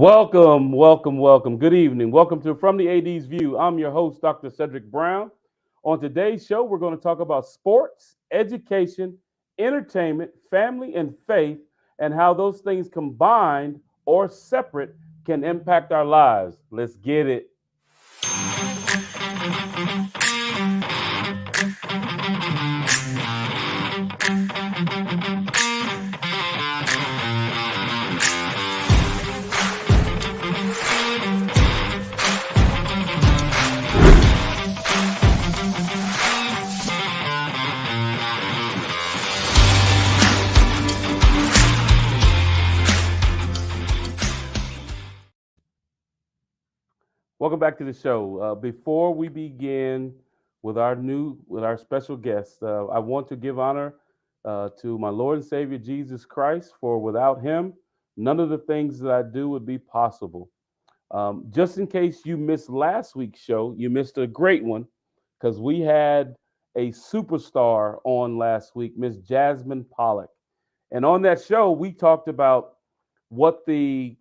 Welcome. Good evening. Welcome to From the AD's View. I'm your host, Dr. Cedric Brown. On today's show, we're going to talk about sports, education, entertainment, family, and faith, and how those things combined or separate can impact our lives. Let's get it. Welcome back to the show. Before we begin with our special guest, I want to give honor to my Lord and Savior Jesus Christ. For without Him, none of the things that I do would be possible. Just in case you missed last week's show, you missed a great one because we had a superstar on last week, Miss Jasmine Pollock, and on that show we talked about what the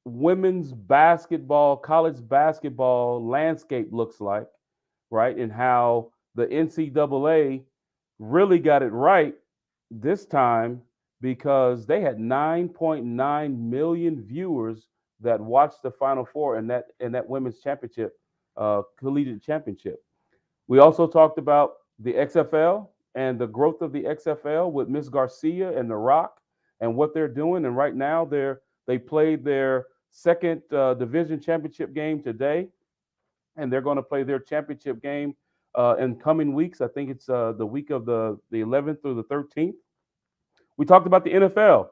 women's basketball, college basketball landscape looks like, right? And how the NCAA really got it right this time because they had 9.9 million viewers that watched the Final Four in that women's championship, collegiate championship. We also talked about the XFL and the growth of the XFL with Miss Garcia and The Rock and what they're doing. And right now they played their second division championship game today, and they're going to play their championship game in coming weeks. I think it's the week of the 11th through the 13th. We talked about the NFL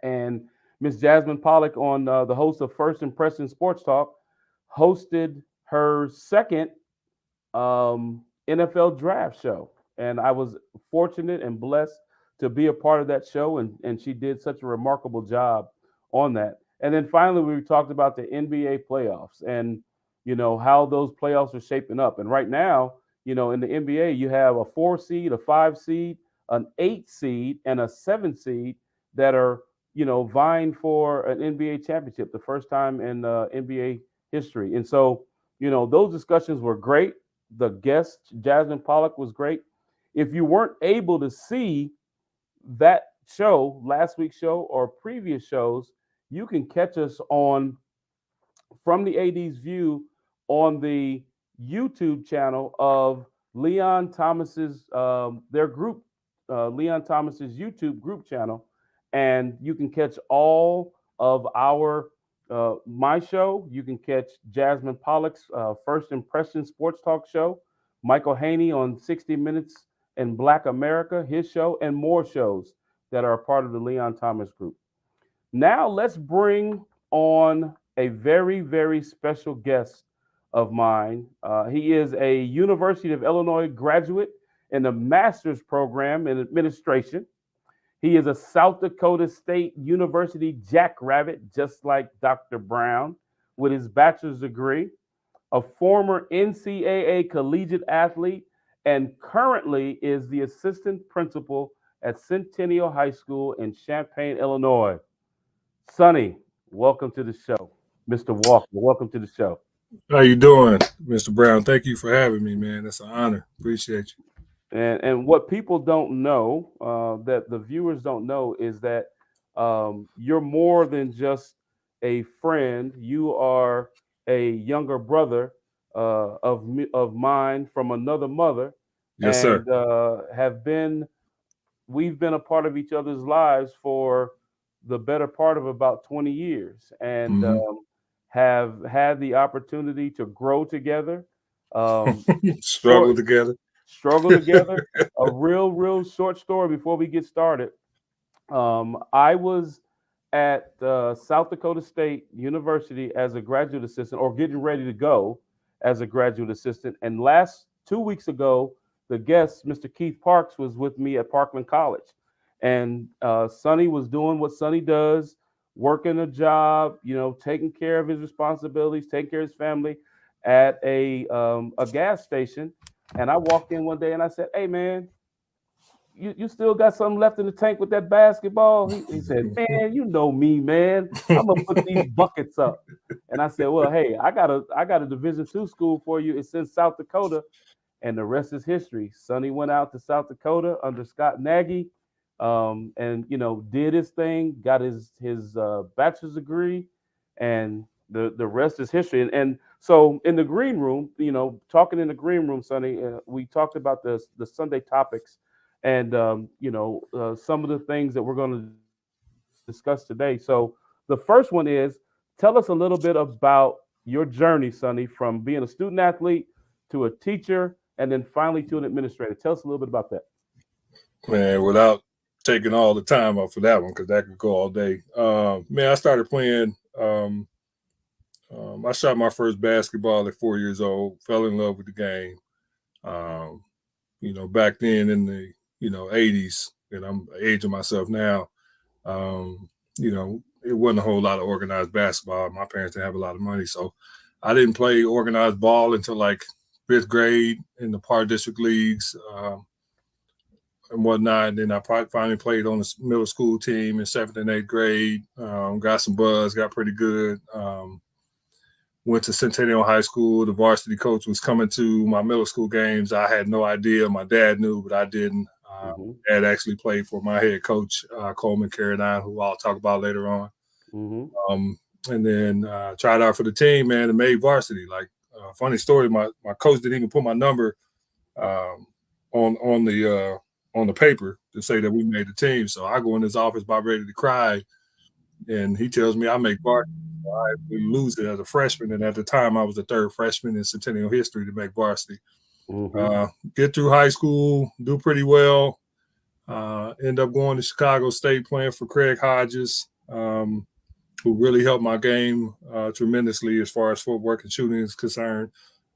and Miss Jasmine Pollock on the host of First Impression Sports Talk hosted her second NFL draft show. And I was fortunate and blessed to be a part of that show. And she did such a remarkable job on that. And then finally, we talked about the NBA playoffs and, how those playoffs are shaping up. And right now, in the NBA, you have a 4 seed, a 5 seed, an 8 seed, and a 7 seed that are, vying for an NBA championship, the first time in NBA history. And so, those discussions were great. The guest, Jasmine Pollock, was great. If you weren't able to see that show, last week's show or previous shows, you can catch us on From the AD's View on the YouTube channel of Leon Thomas's their group, Leon Thomas's YouTube group channel, and you can catch all of our my show. You can catch Jasmine Pollock's First Impression Sports Talk show, Michael Haney on 60 Minutes in Black America, his show, and more shows that are a part of the Leon Thomas group. Now let's bring on a very, very special guest of mine. He is a University of Illinois graduate in the master's program in administration. He is a South Dakota State University jackrabbit, just like Dr. Brown, with his bachelor's degree, a former NCAA collegiate athlete, and currently is the assistant principal at Centennial High School in Champaign, Illinois. Sonny, welcome to the show. Mr. Walker, welcome to the show. How you doing, Mr. Brown? Thank you for having me, man. That's an honor. Appreciate you. And what people don't know, that the viewers don't know, is that you're more than just a friend. You are a younger brother of mine from another mother, Yes, sir. and we've been a part of each other's lives for the better part of about 20 years, and hmm have had the opportunity to grow together. Um, Struggle short together. struggle together. A real short story before we get started. I was at South Dakota State University as a graduate assistant, or getting ready to go as a graduate assistant. And last 2 weeks ago, the guest, Mr. Keith Parks, was with me at Parkland College. And Sonny was doing what Sonny does, working a job, taking care of his responsibilities, taking care of his family at a gas station. And I walked in one day and I said, "Hey, man, you still got something left in the tank with that basketball? He said, man, you know me, man. I'm gonna put these buckets up. And I said, well, hey, I got a Division II school for you. It's in South Dakota, and the rest is history. Sonny went out to South Dakota under Scott Nagy, and did his thing, got his bachelor's degree, and the rest is history. And so in the green room, talking in the green room, Sonny, we talked about the Sunday topics, and some of the things that we're going to discuss today. So the first one is, tell us a little bit about your journey, Sonny, from being a student athlete to a teacher and then finally to an administrator. Tell us a little bit about that. Man, without taking all the time up for that one, because that could go all day. Man, I started playing. I shot my first basketball at 4 years old. Fell in love with the game. Um, back then in the '80s, and I'm aging myself now. It wasn't a whole lot of organized basketball. My parents didn't have a lot of money, so I didn't play organized ball until like fifth grade in the par district leagues. And whatnot. And then I finally played on the middle school team in seventh and eighth grade. Got some buzz, got pretty good. Went to Centennial High School. The varsity coach was coming to my middle school games. I had no idea. My dad knew, but I didn't. Mm-hmm. Dad actually played for my head coach, Coleman Carradine, who I'll talk about later on. Mm-hmm. And then tried out for the team, man, and made varsity. Like, funny story, my coach didn't even put my number um, on the paper to say that we made the team. So I go in his office about ready to cry, and he tells me I make varsity. We lose it as a freshman, and at the time I was the third freshman in Centennial history to make varsity. Mm-hmm. Get through high school, do pretty well. End up going to Chicago State playing for Craig Hodges, who really helped my game tremendously as far as footwork and shooting is concerned.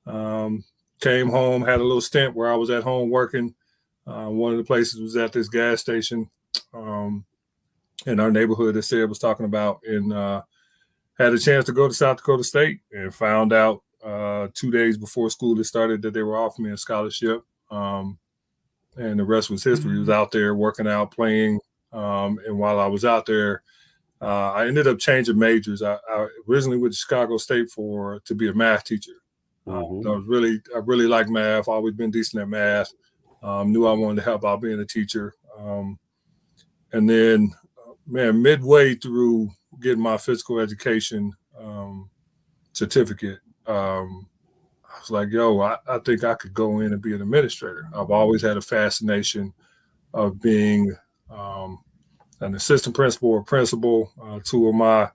Um, Came home, had a little stint where I was at home working. One of the places was at this gas station in our neighborhood that Sid was talking about, and had a chance to go to South Dakota State and found out 2 days before school had started that they were offering me a scholarship. And the rest was history. He was out there working out, playing. And while I was out there, I ended up changing majors. I originally went to Chicago State to be a math teacher. Mm-hmm. I really like math. Always been decent at math. Knew I wanted to help out being a teacher. And then, man, midway through getting my physical education certificate, I was like, yo, I think I could go in and be an administrator. I've always had a fascination of being an assistant principal or principal. Two of my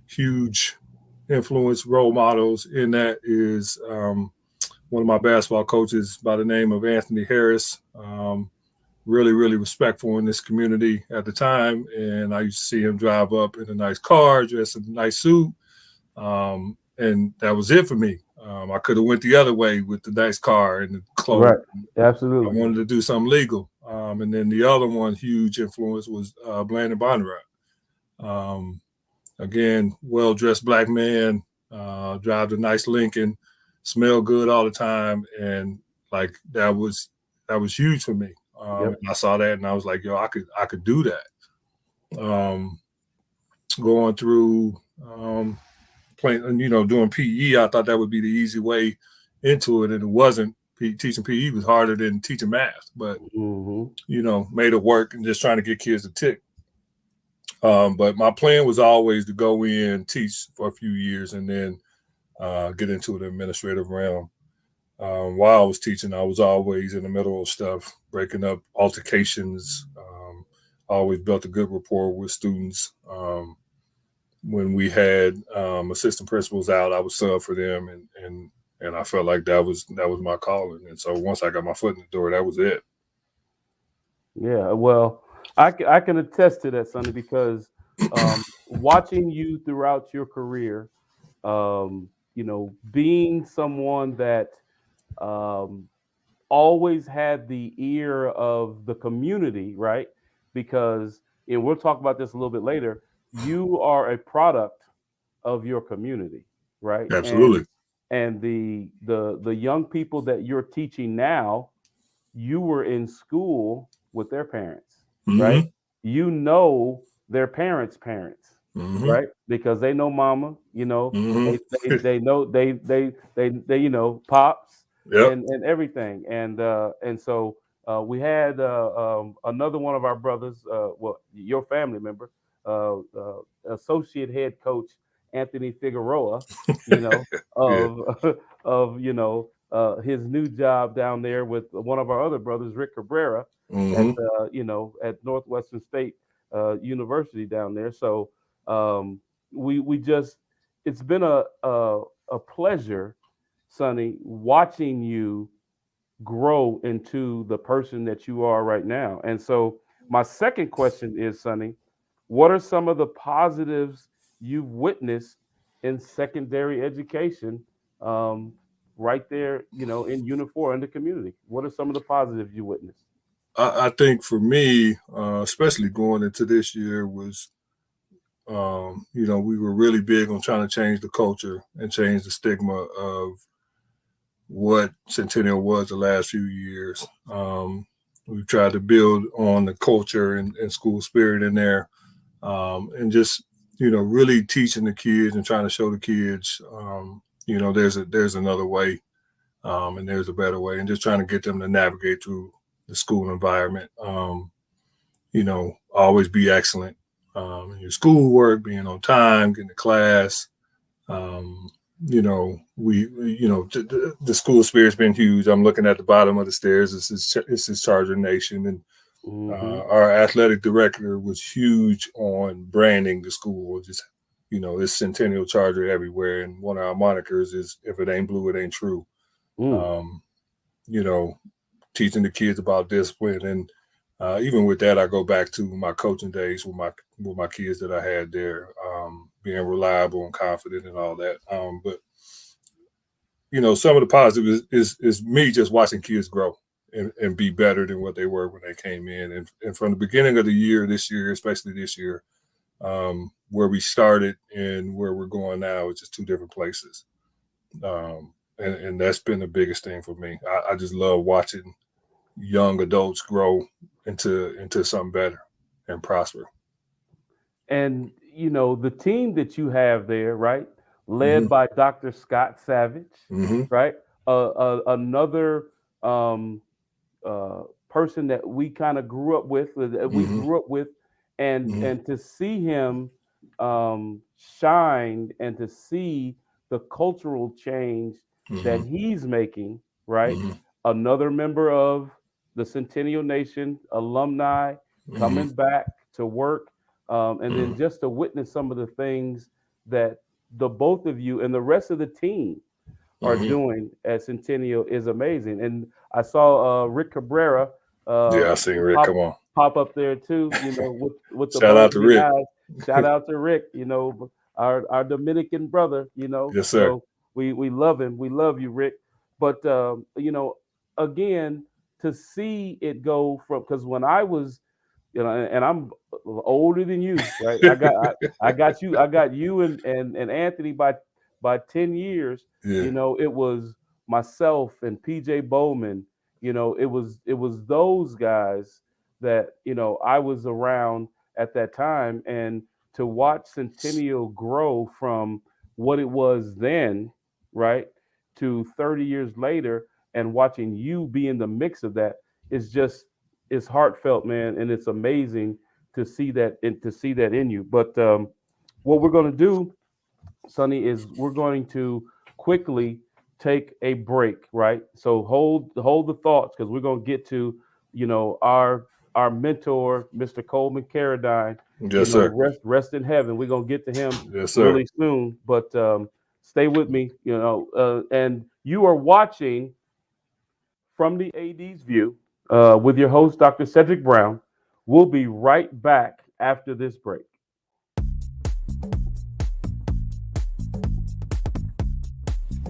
huge influence role models in that is one of my basketball coaches by the name of Anthony Harris. Really, really respectful in this community at the time. And I used to see him drive up in a nice car, dressed in a nice suit. And that was it for me. I could have went the other way with the nice car and the clothes. Right. I Absolutely. wanted to do something legal. And then the other one, huge influence, was Blandon Bondurant. Um, Again, well-dressed black man, drive a nice Lincoln, smell good all the time, and like that was huge for me. Yep. And I saw that, and I was like, yo, I could do that. Going through playing, doing PE, I thought that would be the easy way into it, and it wasn't. Teaching PE was harder than teaching math, but Mm-hmm. made it work and just trying to get kids to tick. But my plan was always to go in, teach for a few years, and then get into the administrative realm. While I was teaching, I was always in the middle of stuff, breaking up altercations. Always built a good rapport with students. When we had assistant principals out, I would sub for them, and I felt like that was my calling. And so once I got my foot in the door, that was it. Yeah, well, I can attest to that, Sonny, because watching you throughout your career, being someone that um, always had the ear of the community, right? Because, and we'll talk about this a little bit later, you are a product of your community, right? Absolutely. And the young people that you're teaching now, you were in school with their parents, right? Mm-hmm. You know their parents, Mm-hmm. right? Because they know mama, they Mm-hmm. they know they pops Yep. and everything. And so we had another one of our brothers, well, your family member, associate head coach Anthony Figueroa, you know, Yeah. of of his new job down there with one of our other brothers, Rick Cabrera, at Mm-hmm. at Northwestern State University down there. So um, we just it's been a pleasure, Sonny, watching you grow into the person that you are right now. And so my second question is, Sonny, what are some of the positives you've witnessed in secondary education, um, right there, in Unit 4 in the community? What are some of the positives you witnessed? I think for me, especially going into this year, was we were really big on trying to change the culture and change the stigma of what Centennial was the last few years. We've tried to build on the culture and school spirit in there, and just really teaching the kids and trying to show the kids, there's another way, and there's a better way, and just trying to get them to navigate through the school environment. Always be excellent in your schoolwork, being on time, getting to class. Um, the school spirit's been huge. I'm looking at the bottom of the stairs. This is Charger Nation, and Hmm. our athletic director was huge on branding the school. Just it's Centennial Charger everywhere, and one of our monikers is "If it ain't blue, it ain't true." Mm. Um, you know, Teaching the kids about discipline, and even with that, I go back to my coaching days with my kids that I had there, being reliable and confident and all that. But some of the positives is me just watching kids grow and be better than what they were when they came in. And from the beginning of the year, this year, especially this year, where we started and where we're going now is just two different places. And that's been the biggest thing for me. I just love watching young adults grow into something better and prosper. And the team that you have there, right, led Hmm. by Dr. Scott Savage, Hmm. right, another um, person that we kind of grew up with, Hmm. and to see him shine and to see the cultural change that Hmm. he's making, right? Hmm. Another member of the Centennial Nation, alumni, Hmm. coming back to work, and then Hmm. just to witness some of the things that the both of you and the rest of the team are Hmm. doing at Centennial is amazing. And I saw Rick Cabrera Yeah, uh, I seen Rick. pop Come on. pop up there too. With the Shout out to bulging Rick. eyes. Shout out to Rick. Our Dominican brother. Yes, sir. So we love him. We love you, Rick. But again, to see it go from, because when I was, and I'm older than you, right? I got you and Anthony by 10 years. Yeah. It was myself and PJ Bowman. It was those guys that I was around at that time. And to watch Centennial grow from what it was then, right, to 30 years later, and watching you be in the mix of that is just, it's heartfelt, man, and it's amazing to see that in you. But what we're going to do, Sonny, is we're going to quickly take a break, right? So hold the thoughts, because we're going to get to our mentor, Mr. Coleman Carradine. Yes, sir. Rest in heaven. We're going to get to him Yes, sir. really soon. But stay with me, and you are watching From the AD's View with your host, Dr. Cedric Brown. We'll be right back after this break.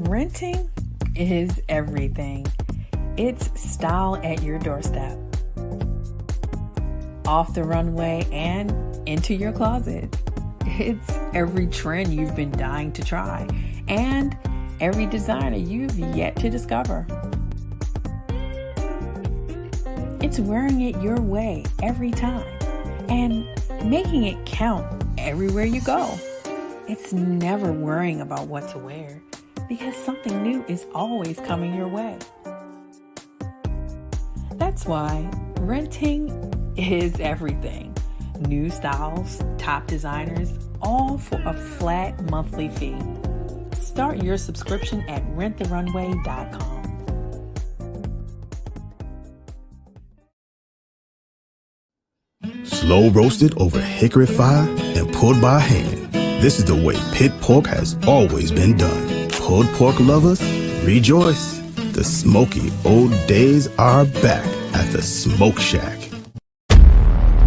Renting is everything. It's style at your doorstep, off the runway and into your closet. It's every trend you've been dying to try and every designer you've yet to discover. It's wearing it your way every time and making it count everywhere you go. It's never worrying about what to wear because something new is always coming your way. That's why renting is everything. New styles, top designers, all for a flat monthly fee. Start your subscription at renttherunway.com. Slow roasted over hickory fire and pulled by hand. This is the way pit pork has always been done. Pulled pork lovers, rejoice. The smoky old days are back at the Smoke Shack.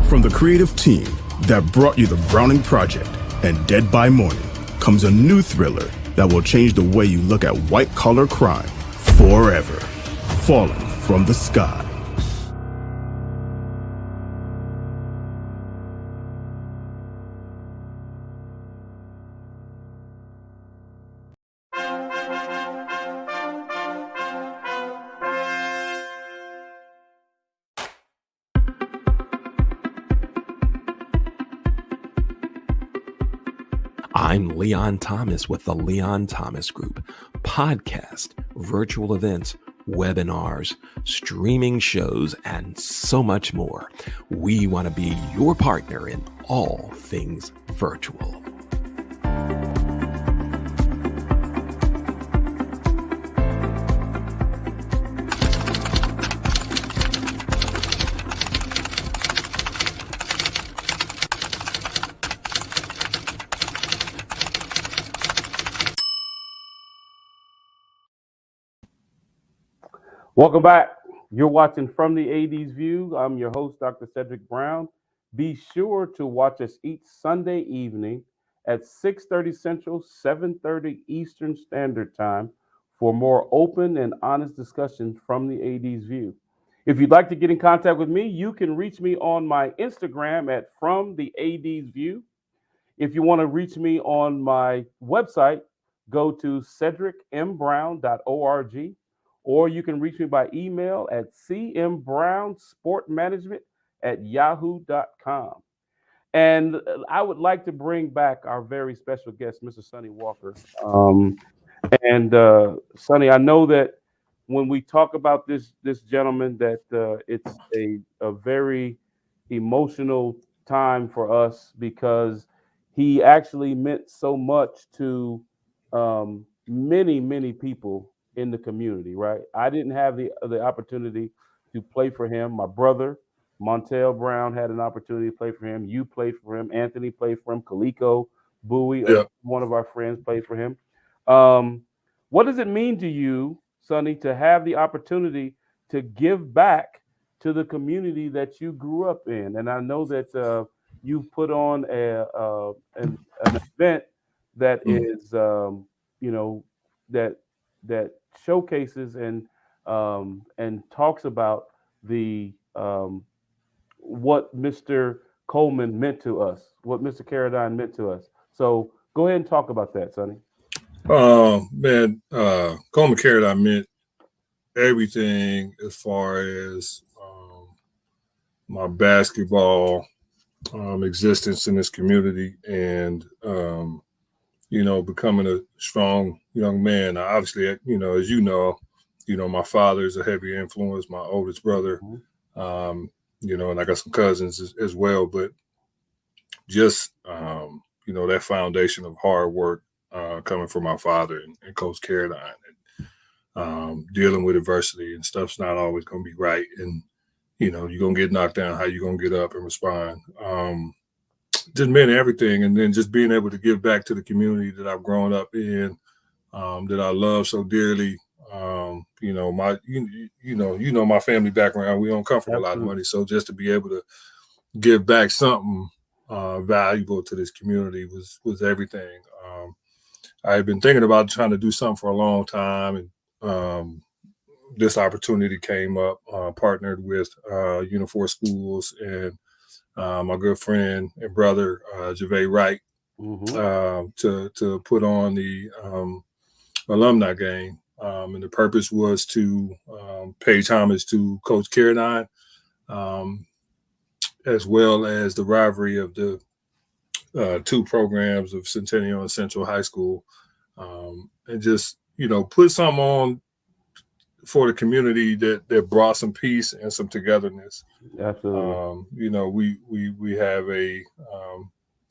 From the creative team that brought you The Browning Project and Dead by Morning comes a new thriller that will change the way you look at white-collar crime forever. Falling from the Sky. I'm Leon Thomas with the Leon Thomas Group. Podcast, virtual events, webinars, streaming shows, and so much more. We want to be your partner in all things virtual. Welcome back. You're watching From the AD's View. I'm your host, Dr. Cedric Brown. Be sure to watch us each Sunday evening at 6:30 Central, 7:30 Eastern Standard Time for more open and honest discussions from the AD's View. If you'd like to get in contact with me, you can reach me on my Instagram at From the AD's View. If you want to reach me on my website, go to cedricmbrown.org. Or you can reach me by email at cmbrownsportmanagement@yahoo.com. And I would like to bring back our very special guest, Mr. Sonny Walker. Sonny, I know that when we talk about this gentleman, that it's a very emotional time for us because he actually meant so much to many people in the community, right? I didn't have the opportunity to play for him. My brother, Montel Brown, had an opportunity to play for him. You played for him. Anthony played for him. Kaliko Bowie, one of our friends, played for him. What does it mean to you, Sonny, to have the opportunity to give back to the community that you grew up in? And I know that you've put on an event that is, that showcases and talks about the what Mr. Coleman meant to us, what Mr. Carradine meant to us. So go ahead and talk about that, Sonny. Coleman Carradine meant everything as far as my basketball existence in this community and becoming a strong young man. Now, obviously, as you know, my father is a heavy influence, my oldest brother, and I got some cousins as well, but just, that foundation of hard work coming from my father and Coach Carradine and dealing with adversity and stuff's not always going to be right. And, you're going to get knocked down, how you going to get up and respond. Just meant everything. And then just being able to give back to the community that I've grown up in, that I love so dearly. My family background, we don't come from a lot of money. So just to be able to give back something valuable to this community was everything. I had been thinking about trying to do something for a long time. And this opportunity came up, partnered with Unifor Schools and my good friend and brother, Javay Wright, to put on the alumni game. And the purpose was to pay homage to Coach Carradine, as well as the rivalry of the two programs of Centennial and Central High School, and just put something on for the community that brought some peace and some togetherness. Absolutely. We have a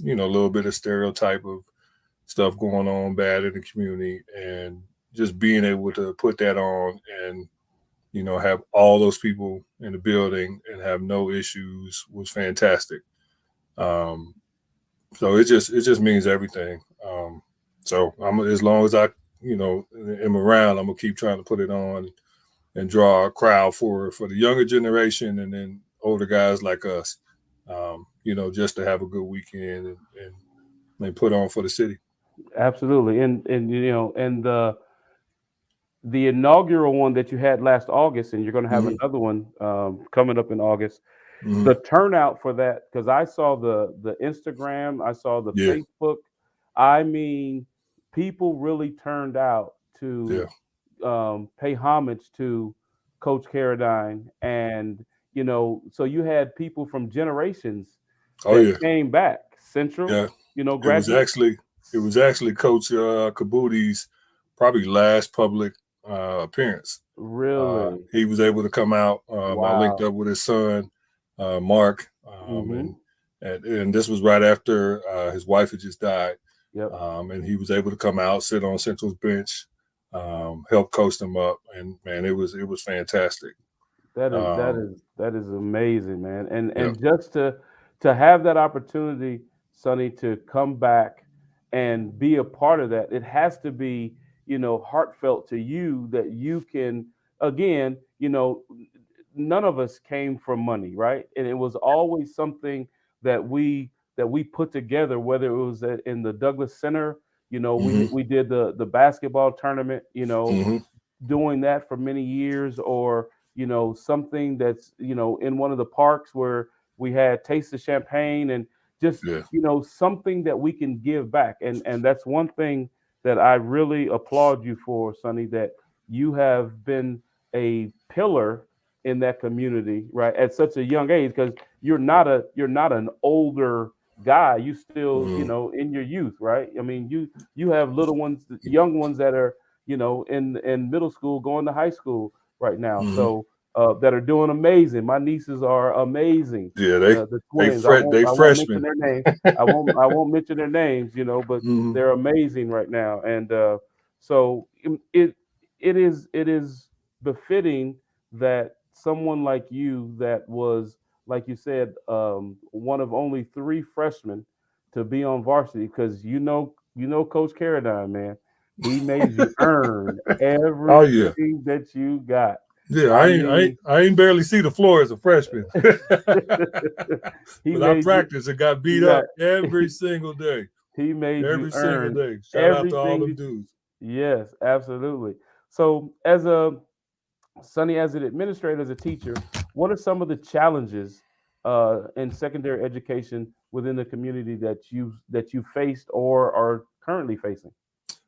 little bit of stereotype of stuff going on bad in the community, and just being able to put that on and have all those people in the building and have no issues was fantastic. So it just means everything. So as long as I am around, I'm gonna keep trying to put it on and draw a crowd for the younger generation, and then older guys like us, just to have a good weekend and put on for the city. Absolutely. And the inaugural one that you had last August, and you're going to have another one coming up in August. Mm-hmm. The turnout for that, because I saw the Instagram, I saw the Facebook. I mean, people really turned out to pay homage to Coach Carradine, and so you had people from generations that came back. Central, graduates. It was actually Coach Kabuti's probably last public appearance. Really? He was able to come out. Wow. I linked up with his son, Mark, and this was right after his wife had just died. Yep. And he was able to come out, sit on Central's bench, help coach them up, and man, it was fantastic. That is amazing, man. And just to have that opportunity, Sonny, to come back and be a part of that, it has to be, heartfelt to you that you can, again, none of us came from money, right? And it was always something that we put together, whether it was in the Douglas Center, we did the basketball tournament, doing that for many years, or something that's in one of the parks where we had Taste of Champagne, and just something that we can give back. And that's one thing that I really applaud you for, Sonny, that you have been a pillar in that community, right, at such a young age, because you're not an older guy. You still in your youth, right? I mean, you have little ones, young ones that are in middle school, going to high school right now, so that are doing amazing. My nieces are amazing. Yeah, the twins. they won't mention their names. I won't mention their names, but they're amazing right now. And so it is befitting that someone like you, that was, like you said, one of only 3 freshmen to be on varsity, because Coach Carradine, man, he made you earn everything that you got. Yeah, I ain't barely see the floor as a freshman. But I practiced and got beat up every single day. He made every single day. Shout out to all them dudes. Yes, absolutely. So Sonny, as an administrator, as a teacher, what are some of the challenges in secondary education within the community that you faced or are currently facing?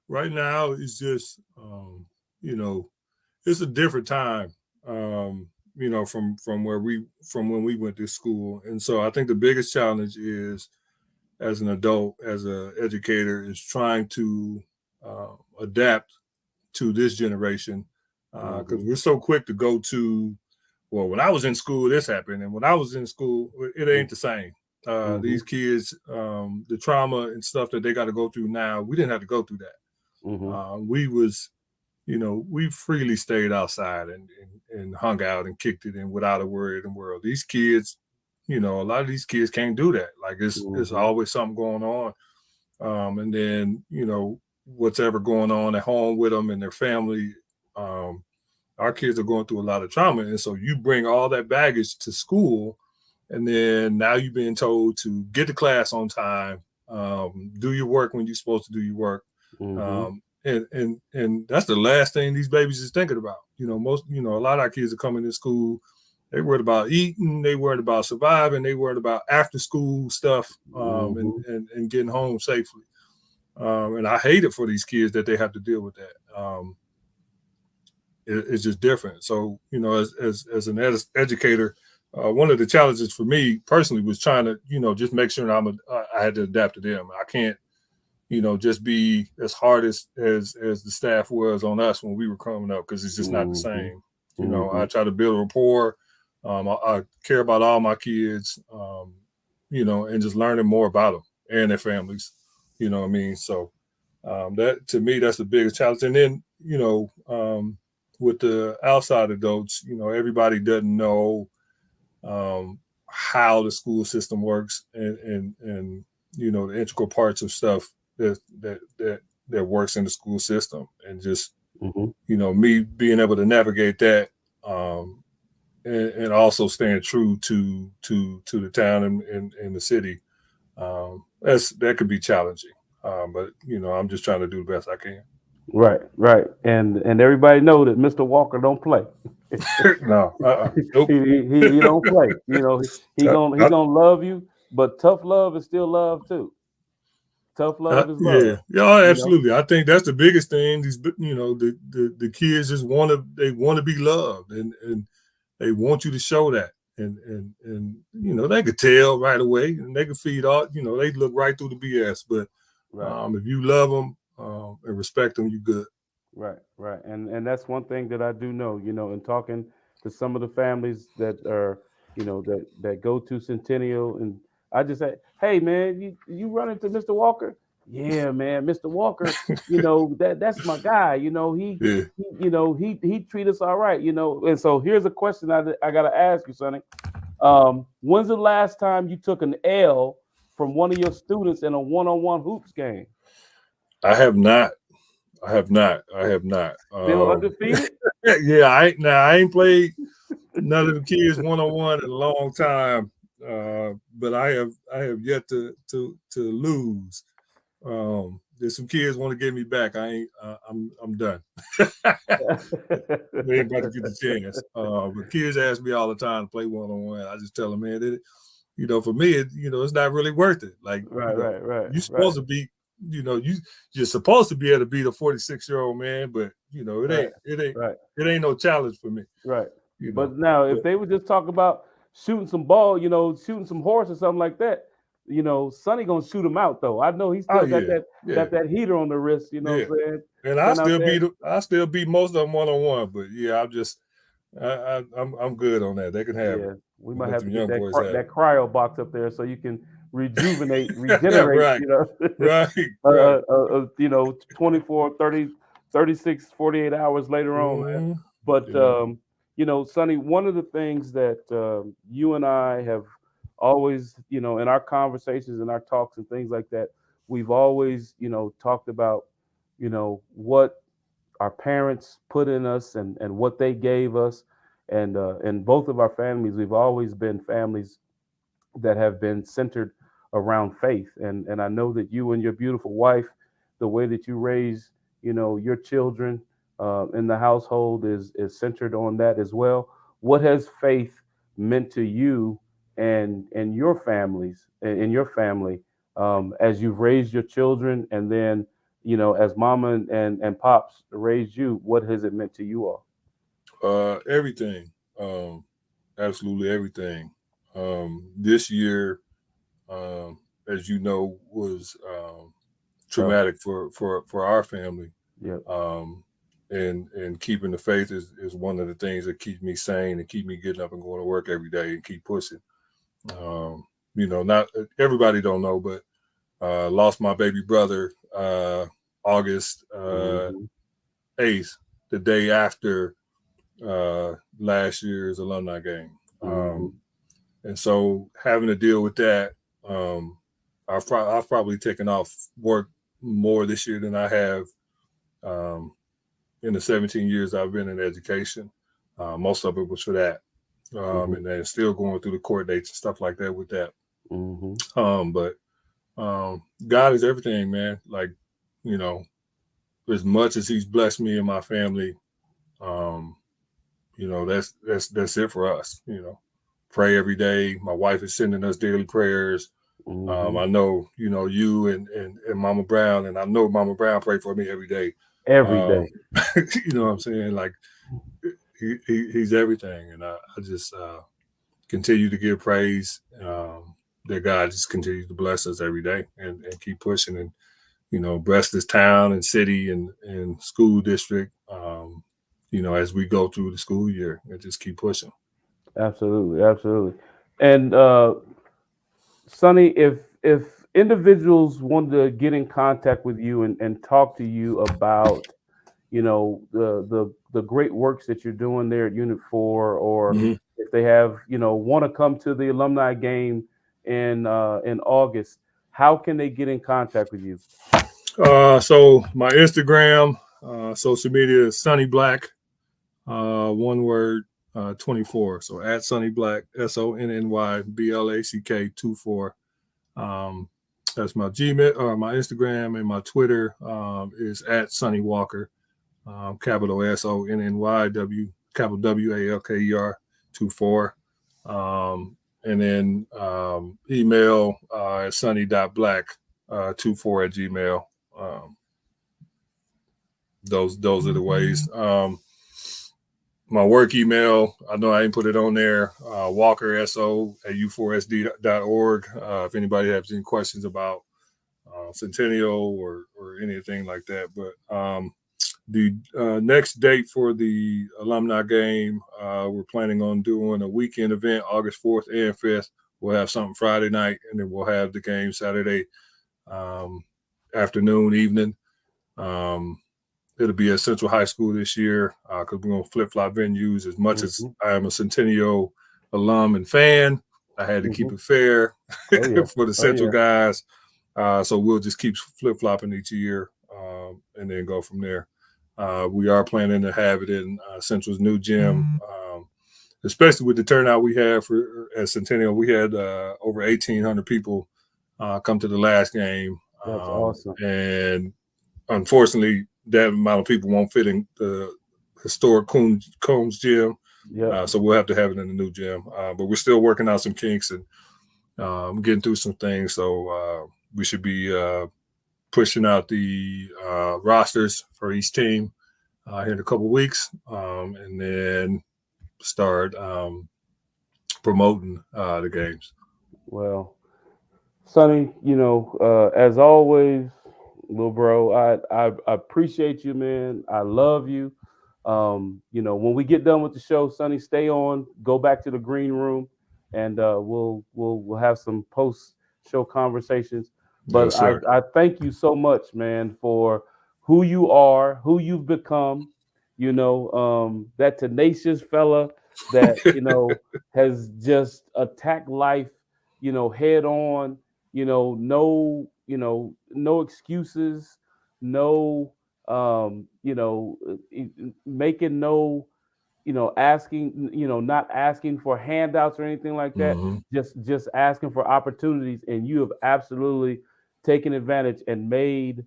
Right now, it's just it's a different time, from when we went to school. And so I think the biggest challenge is, as an adult, as an educator, is trying to adapt to this generation, because we're so quick to go to, well, when I was in school, this happened, and when I was in school, it ain't the same. These kids, the trauma and stuff that they got to go through now, we didn't have to go through that. We freely stayed outside and hung out and kicked it, and without a worry in the world. These kids, a lot of these kids can't do that. Like it's always something going on. And then, what's ever going on at home with them and their family, our kids are going through a lot of trauma. And so you bring all that baggage to school, and then now you're being told to get to class on time, do your work when you're supposed to do your work. And that's the last thing these babies is thinking about. A lot of our kids are coming to school, they worried about eating, they worried about surviving, they worried about after school stuff, and getting home safely. And I hate it for these kids that they have to deal with that. It's just different. So, as an educator, one of the challenges for me personally was trying to, just make sure I had to adapt to them. I can't, just be as hard as the staff was on us when we were coming up, because it's just not the same. I try to build a rapport. I care about all my kids, and just learning more about them and their families. You know what I mean? So that, to me, that's the biggest challenge. And then, with the outside adults, everybody doesn't know how the school system works and the integral parts of stuff that works in the school system, and just me being able to navigate that, and also staying true to the town and the city. That could be challenging, but I'm just trying to do the best I can. Right, and everybody know that Mr. Walker don't play. No, nope. he don't play. He gonna love you, but tough love is still love too. Tough love is love. Yeah, absolutely. I think that's the biggest thing. These, the kids just want to be loved, and they want you to show that, and they could tell right away, and they can feed all. They look right through the BS. But if you love them and respect them, you good. Right, and that's one thing that I do know. In talking to some of the families that are, that go to Centennial, and I just say, hey man, you run into Mr. Walker? Yeah, man, Mr. Walker, that's my guy. He treat us all right. And so here's a question I gotta ask you, Sonny. When's the last time you took an L from one of your students in a one-on-one hoops game? I have not. Still undefeated? Yeah, I ain't played none of the kids one-on-one in a long time. But I have yet to lose. There's some kids want to get me back. I'm done. We ain't about to get the chance. But kids ask me all the time to play one-on-one. I just tell them, man, for me, it's not really worth it. Like, right. You're supposed to be, you're supposed to be able to beat a 46-year-old man, but it ain't no challenge for me. Right. But now, if they would just talk about shooting some ball, shooting some horse or something like that, Sonny gonna shoot him out though. I know he's still got that heater on the wrist. What I'm saying? And I still beat most of them one-on-one. But yeah, I'm good on that. They can have it. We might have to get that cryo box up there so you can regenerate. Right. 24, 30, 36, 48 hours later on, man. But Sonny, one of the things that you and I have always, in our conversations and our talks and things like that, we've always, talked about, what our parents put in us and what they gave us. And in both of our families, we've always been families that have been centered around faith. And I know that you and your beautiful wife, the way that you raise, your children in the household is centered on that as well. What has faith meant to you and your families, in your family, as you've raised your children, and then, as mama and pops raised you? What has it meant to you all? Everything. Absolutely everything. This year, as you know, was traumatic for our family. Yeah. And keeping the faith is one of the things that keeps me sane and keep me getting up and going to work every day and keep pushing. Not everybody don't know, but lost my baby brother August 8th, the day after last year's alumni game. And so having to deal with that, I've probably taken off work more this year than I have in the 17 years I've been in education. Most of it was for that. And then still going through the court dates and stuff like that with that. But God is everything, man. Like, as much as he's blessed me and my family, that's it for us. Pray every day. My wife is sending us daily prayers. I know, you and Mama Brown, and I know Mama Brown pray for me every day. Every day. You know what I'm saying? Like, he's everything. And I just continue to give praise that God just continues to bless us every day and keep pushing and, bless this town and city and school district, as we go through the school year and just keep pushing. Absolutely, absolutely. And Sonny, if individuals want to get in contact with you and talk to you about, the great works that you're doing there at Unit 4, or Mhm. if they have, want to come to the alumni game in August, how can they get in contact with you? So my Instagram, social media is Sonny Black, one word, 24. So at Sonny Black, SONNYBLACK 24. That's my Gmail or my Instagram, and my Twitter is at Sonny Walker, capital SONNYW, capital WALKER 24. And then email sonny.black24 at Gmail. Those are the ways. My work email, I know I didn't put it on there, walkerso@u4sd.org. If anybody has any questions about Centennial or anything like that. But the next date for the alumni game, we're planning on doing a weekend event, August 4th and 5th. We'll have something Friday night, and then we'll have the game Saturday afternoon, evening. It'll be at Central High School this year because we're going to flip-flop venues. As much as I am a Centennial alum and fan, I had to keep it fair for the Central guys. So we'll just keep flip-flopping each year and then go from there. We are planning to have it in Central's new gym, especially with the turnout we had at Centennial. We had over 1,800 people come to the last game. That's awesome. And unfortunately, that amount of people won't fit in the historic Combs gym. So we'll have to have it in the new gym. But we're still working out some kinks and getting through some things. So we should be pushing out the rosters for each team here in a couple of weeks, and then start promoting the games. Well, Sonny, as always, little bro, I appreciate you, man. I love you. When we get done with the show, Sonny, stay on, go back to the green room, and we'll have some post-show conversations. But Yes, I thank you so much, man, for who you are, who you've become. That tenacious fella that has just attacked life, head on. No excuses, no making no asking, not asking for handouts or anything like that. Just asking for opportunities, and you have absolutely taken advantage and made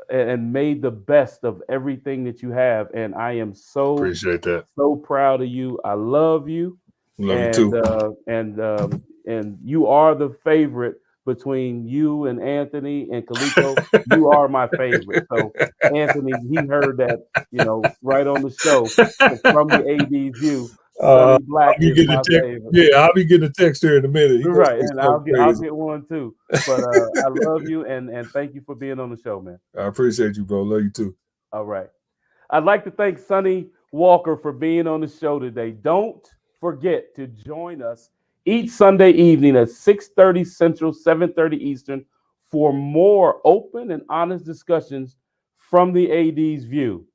the best of everything that you have. And I am appreciate that. So proud of you. I love you. Love you too. And you are the favorite between you and Anthony and Kaliko. You are my favorite. So Anthony, he heard that, right on the show from the AD's view. Sonny Black is my favorite. Yeah, I'll be getting a text here in a minute. Right, and I'll get one too. But I love you and thank you for being on the show, man. I appreciate you, bro. Love you too. All right. I'd like to thank Sonny Walker for being on the show today. Don't forget to join us each Sunday evening at 6:30 Central, 7:30 Eastern for more open and honest discussions from the AD's view.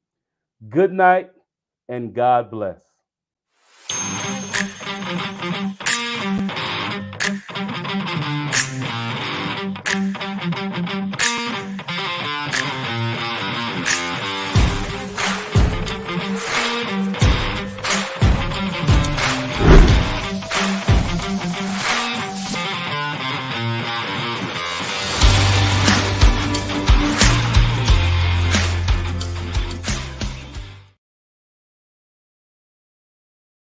Good night and God bless.